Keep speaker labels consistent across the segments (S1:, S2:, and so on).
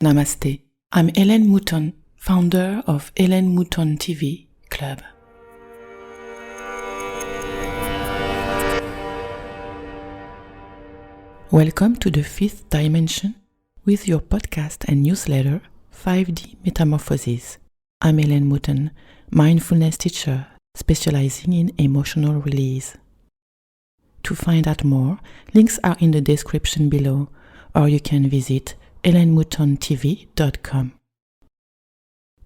S1: Namaste. I'm Mouton, founder of Mouton TV Club. Welcome to the fifth dimension with your podcast and newsletter 5D Metamorphosis. I'm Mouton, mindfulness teacher specializing in emotional release. To find out more, links are in the description below, or you can visit ellenmoutontv.com.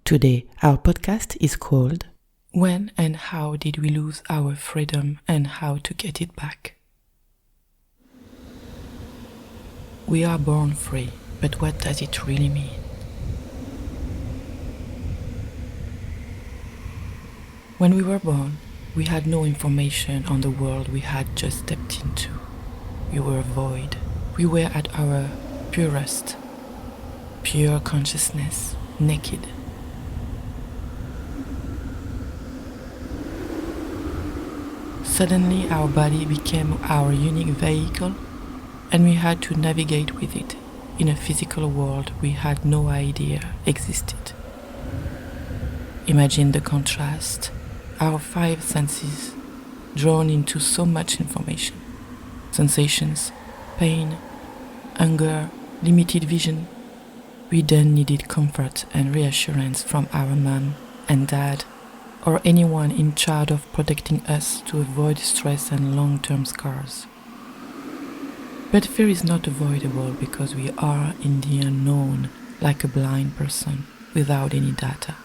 S1: Today, our podcast is called When and How Did We Lose Our Freedom and How to Get It Back? We are born free, but what does it really mean? When we were born, we had no information on the world we had just stepped into. We were void. We were at our purest, pure consciousness, naked. Suddenly our body became our unique vehicle, and we had to navigate with it in a physical world we had no idea existed. Imagine the contrast, our five senses drawn into so much information. Sensations, pain, hunger, limited vision. We then needed comfort and reassurance from our mom and dad, or anyone in charge of protecting us to avoid stress and long-term scars. But fear is not avoidable because we are in the unknown, like a blind person without any data,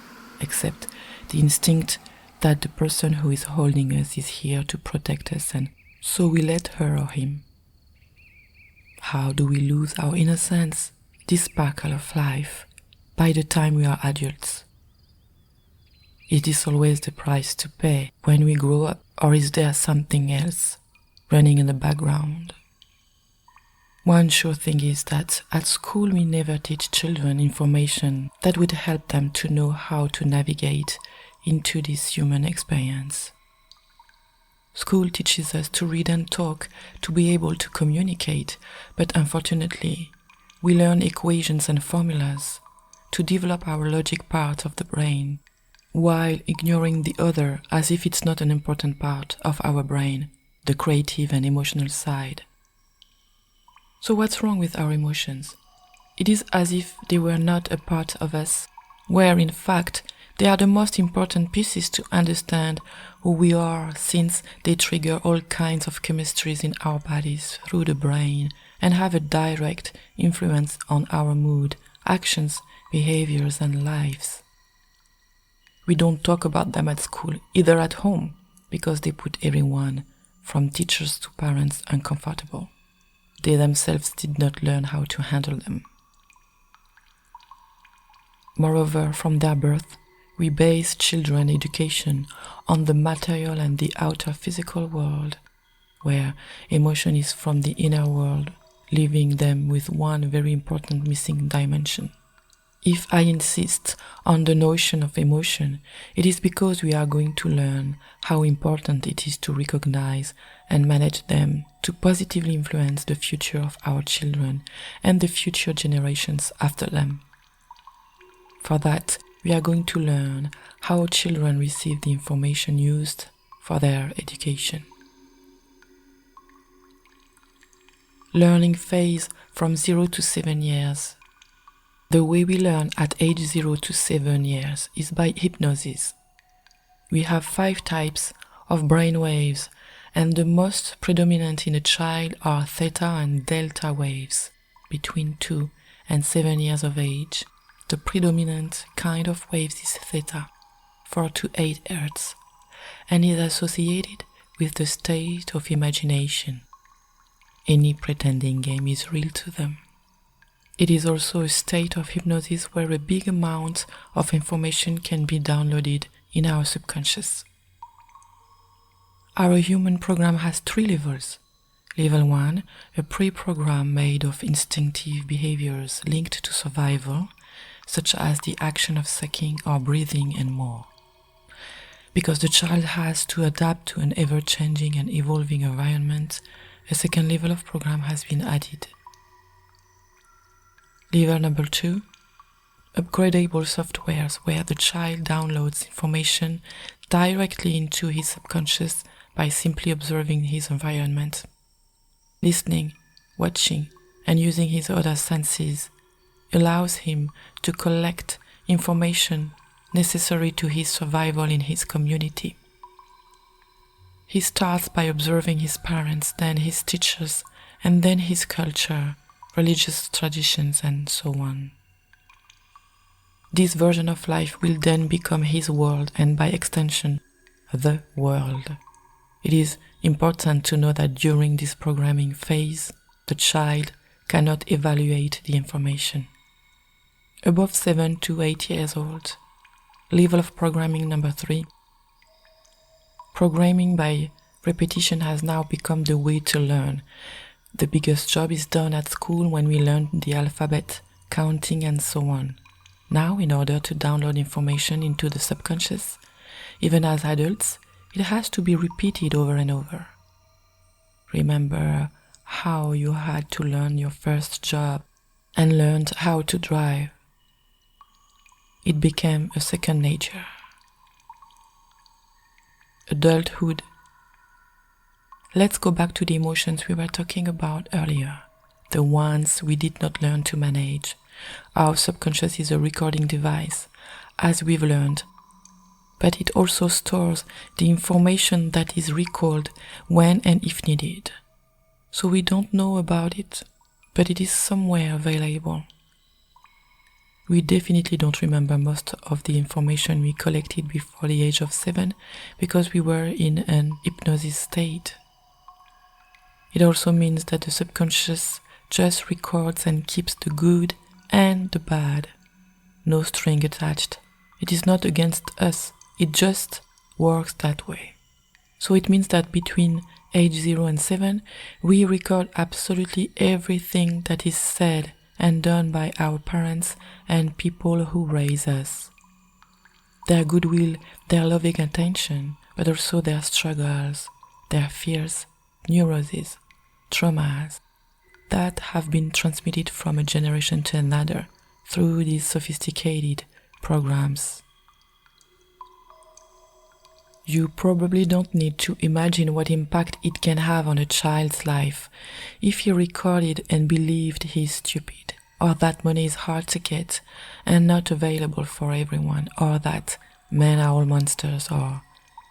S1: except the instinct that the person who is holding us is here to protect us, and so we let her or him. How do we lose our innocence, this sparkle of life, by the time we are adults? Is this always the price to pay when we grow up, or is there something else running in the background? One sure thing is that at school we never teach children information that would help them to know how to navigate into this human experience. School teaches us to read and talk, to be able to communicate, but unfortunately, we learn equations and formulas to develop our logic part of the brain, while ignoring the other as if it's not an important part of our brain, the creative and emotional side. So what's wrong with our emotions? It is as if they were not a part of us, where in fact they are the most important pieces to understand who we are, since they trigger all kinds of chemistries in our bodies through the brain and have a direct influence on our mood, actions, behaviors, and lives. We don't talk about them at school, either at home, because they put everyone, from teachers to parents, uncomfortable. They themselves did not learn how to handle them. Moreover, from their birth, we base children's education on the material and the outer physical world, where emotion is from the inner world, leaving them with one very important missing dimension. If I insist on the notion of emotion, it is because we are going to learn how important it is to recognize and manage them to positively influence the future of our children and the future generations after them. For that, we are going to learn how children receive the information used for their education. Learning phase from 0 to 7 years. The way we learn at age 0 to 7 years is by hypnosis. We have 5 types of brain waves, and the most predominant in a child are theta and delta waves. Between 2 and 7 years of age, the predominant kind of waves is theta, 4 to 8 Hz, and is associated with the state of imagination. Any pretending game is real to them. It is also a state of hypnosis where a big amount of information can be downloaded in our subconscious. Our human program has 3 levels. Level 1, a pre-program made of instinctive behaviors linked to survival, such as the action of sucking or breathing and more. Because the child has to adapt to an ever-changing and evolving environment, a second level of program has been added. Level number 2, upgradable softwares where the child downloads information directly into his subconscious by simply observing his environment. Listening, watching, and using his other senses allows him to collect information necessary to his survival in his community. He starts by observing his parents, then his teachers, and then his culture, religious traditions, and so on. This version of life will then become his world and by extension, the world. It is important to know that during this programming phase, the child cannot evaluate the information. Above 7 to 8 years old, level of programming number 3. Programming by repetition has now become the way to learn. The biggest job is done at school when we learn the alphabet, counting, and so on. Now, in order to download information into the subconscious, even as adults, it has to be repeated over and over. Remember how you had to learn your first job and learned how to drive. It became a second nature. Adulthood. Let's go back to the emotions we were talking about earlier, the ones we did not learn to manage. Our subconscious is a recording device, as we've learned, but it also stores the information that is recalled when and if needed. So we don't know about it, but it is somewhere available. We definitely don't remember most of the information we collected before the age of 7 because we were in an hypnosis state. It also means that the subconscious just records and keeps the good and the bad. No string attached. It is not against us. It just works that way. So it means that between age 0 and 7, we record absolutely everything that is said and done by our parents and people who raise us. Their goodwill, their loving attention, but also their struggles, their fears, neuroses, traumas that have been transmitted from a generation to another through these sophisticated programs. You probably don't need to imagine what impact it can have on a child's life if he recorded and believed he's stupid, or that money is hard to get and not available for everyone, or that men are all monsters, or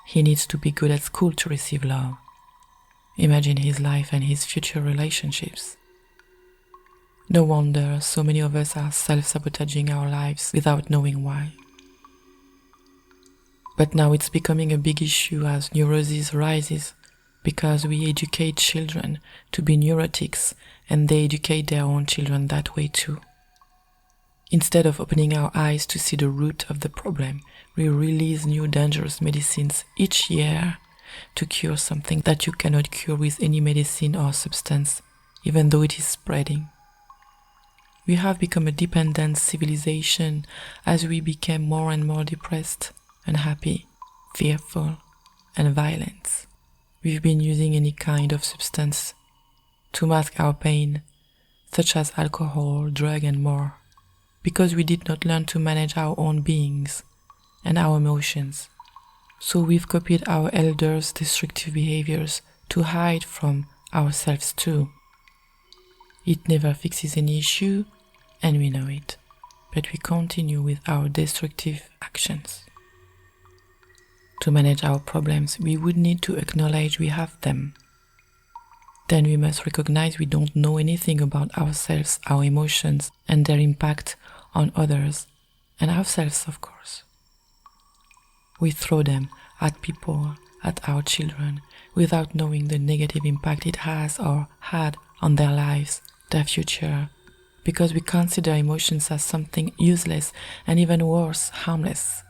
S1: he needs to be good at school to receive love. Imagine his life and his future relationships. No wonder so many of us are self-sabotaging our lives without knowing why. But now it's becoming a big issue as neurosis rises because we educate children to be neurotics and they educate their own children that way too. Instead of opening our eyes to see the root of the problem, we release new dangerous medicines each year to cure something that you cannot cure with any medicine or substance, even though it is spreading. We have become a dependent civilization as we became more and more depressed, unhappy, fearful, and violent. We've been using any kind of substance to mask our pain, such as alcohol, drug, and more, because we did not learn to manage our own beings and our emotions. So we've copied our elders' destructive behaviors to hide from ourselves too. It never fixes any issue, and we know it, but we continue with our destructive actions. To manage our problems, we would need to acknowledge we have them. Then we must recognize we don't know anything about ourselves, our emotions, and their impact on others, and ourselves, of course. We throw them at people, at our children, without knowing the negative impact it has or had on their lives, their future, because we consider emotions as something useless and even worse, harmless.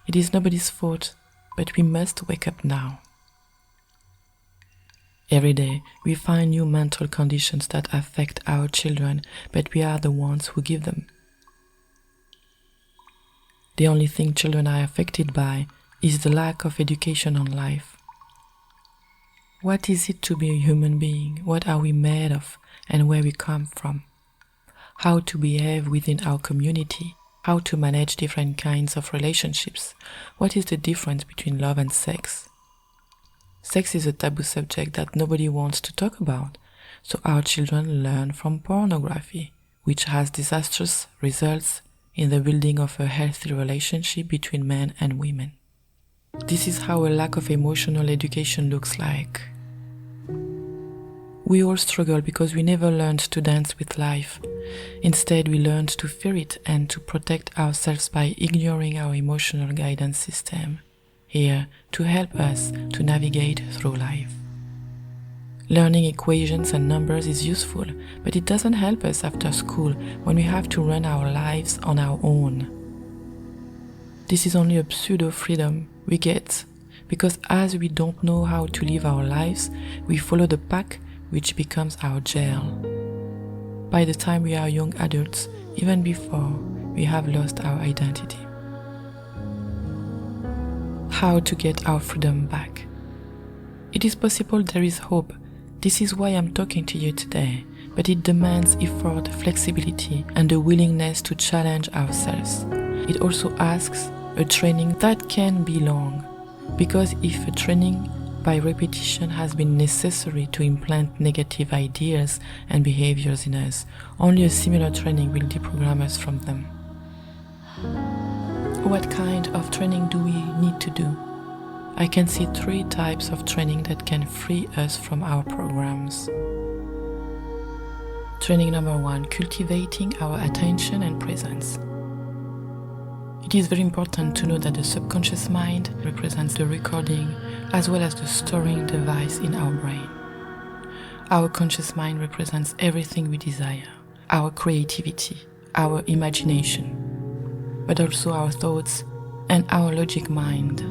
S1: It is nobody's fault, but we must wake up now. Every day, we find new mental conditions that affect our children, but we are the ones who give them. The only thing children are affected by is the lack of education on life. What is it to be a human being? What are we made of and where we come from? How to behave within our community? How to manage different kinds of relationships? What is the difference between love and sex? Sex is a taboo subject that nobody wants to talk about, so our children learn from pornography, which has disastrous results in the building of a healthy relationship between men and women. This is how a lack of emotional education looks like. We all struggle because we never learned to dance with life. Instead, we learned to fear it and to protect ourselves by ignoring our emotional guidance system, here to help us to navigate through life. Learning equations and numbers is useful, but it doesn't help us after school when we have to run our lives on our own. This is only a pseudo-freedom we get, because as we don't know how to live our lives, we follow the pack, which becomes our jail. By the time we are young adults, even before, we have lost our identity. How to get our freedom back? It is possible, there is hope. This is why I'm talking to you today, but it demands effort, flexibility, and a willingness to challenge ourselves. It also asks a training that can be long, because if a training by repetition has been necessary to implant negative ideas and behaviors in us, only a similar training will deprogram us from them. What kind of training do we need to do? I can see 3 types of training that can free us from our programs. Training number 1, cultivating our attention and presence. It is very important to know that the subconscious mind represents the recording as well as the storing device in our brain. Our conscious mind represents everything we desire, our creativity, our imagination, but also our thoughts and our logic mind.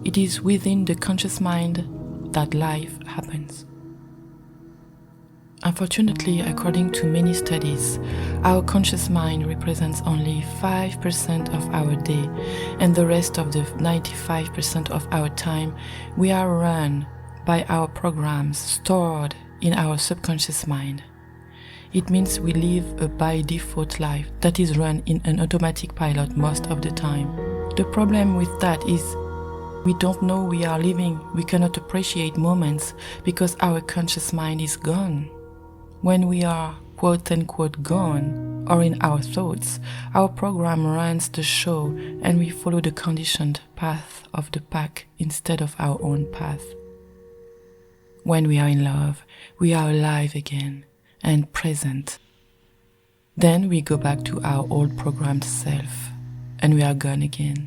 S1: It is within the conscious mind that life happens. Unfortunately, according to many studies, our conscious mind represents only 5% of our day, and the rest of the 95% of our time we are run by our programs stored in our subconscious mind. It means we live a by default life that is run in an automatic pilot most of the time. The problem with that is we don't know we are living, we cannot appreciate moments because our conscious mind is gone. When we are quote-unquote gone, or in our thoughts, our program runs the show and we follow the conditioned path of the pack instead of our own path. When we are in love, we are alive again and present. Then we go back to our old programmed self and we are gone again.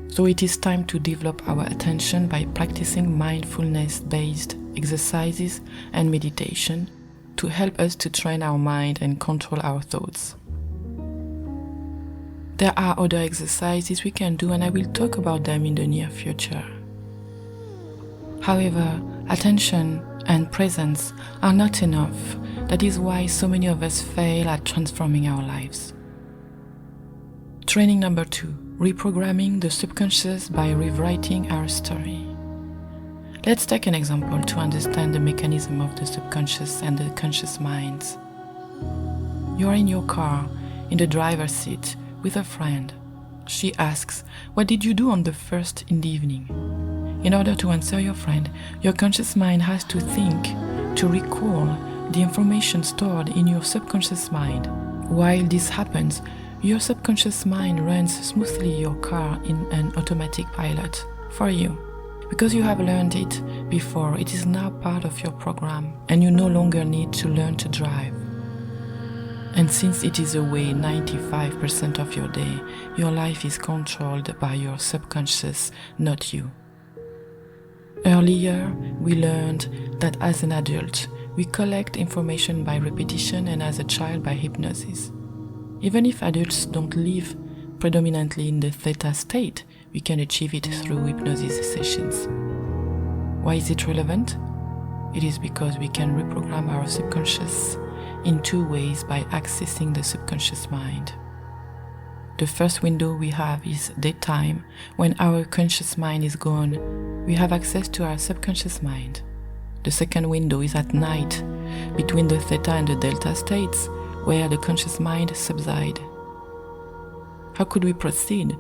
S1: So it is time to develop our attention by practicing mindfulness-based exercises and meditation to help us to train our mind and control our thoughts. There are other exercises we can do and I will talk about them in the near future. However, attention and presence are not enough. That is why so many of us fail at transforming our lives. Training number 2, reprogramming the subconscious by rewriting our story. Let's take an example to understand the mechanism of the subconscious and the conscious minds. You are in your car, in the driver's seat, with a friend. She asks, "What did you do on the first in the evening?" In order to answer your friend, your conscious mind has to think, to recall the information stored in your subconscious mind. While this happens, your subconscious mind runs smoothly your car in an automatic pilot for you. Because you have learned it before, it is now part of your program and you no longer need to learn to drive. And since it is away 95% of your day, your life is controlled by your subconscious, not you. Earlier, we learned that as an adult, We collect information by repetition and as a child by hypnosis. Even if adults don't live predominantly in the theta state, we can achieve it through hypnosis sessions. Why is it relevant? It is because we can reprogram our subconscious in two ways by accessing the subconscious mind. The first window we have is daytime. When our conscious mind is gone, we have access to our subconscious mind. The second window is at night, between the theta and the delta states, where the conscious mind subsides. How could we proceed?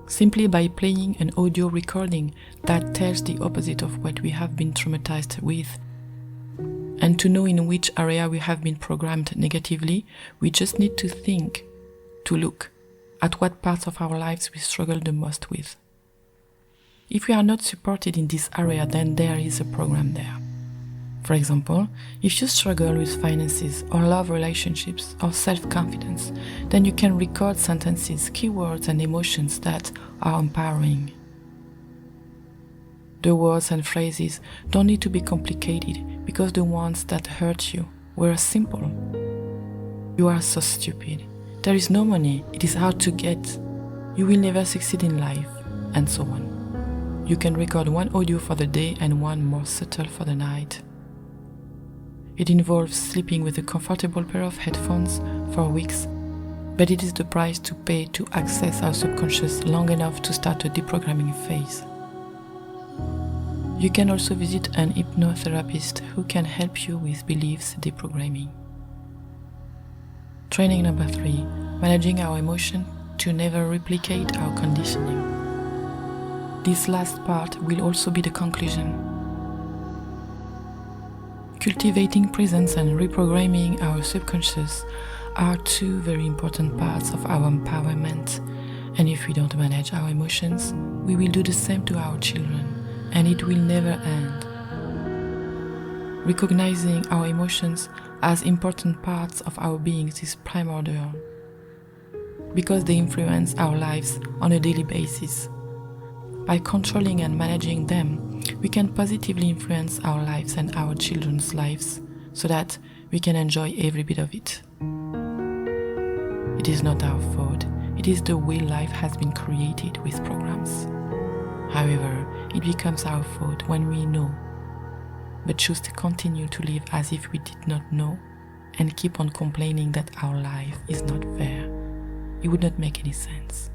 S1: Simply by playing an audio recording that tells the opposite of what we have been traumatized with. And to know in which area we have been programmed negatively, we just need to think, to look at what parts of our lives we struggle the most with. If we are not supported in this area, then there is a program there. For example, if you struggle with finances or love relationships or self-confidence, then you can record sentences, keywords and emotions that are empowering. The words and phrases don't need to be complicated because the ones that hurt you were simple. You are so stupid. There is no money. It is hard to get. You will never succeed in life, and so on. You can record one audio for the day and one more subtle for the night. It involves sleeping with a comfortable pair of headphones for weeks, but it is the price to pay to access our subconscious long enough to start a deprogramming phase. You can also visit an hypnotherapist who can help you with beliefs deprogramming. Training number 3, managing our emotion to never replicate our conditioning. This last part will also be the conclusion. Cultivating presence and reprogramming our subconscious are two very important parts of our empowerment, and if we don't manage our emotions, we will do the same to our children, and it will never end. Recognizing our emotions as important parts of our beings is primordial, because they influence our lives on a daily basis. By controlling and managing them, we can positively influence our lives and our children's lives so that we can enjoy every bit of it. It is not our fault, it is the way life has been created with programs. However, it becomes our fault when we know, but choose to continue to live as if we did not know and keep on complaining that our life is not fair. It would not make any sense.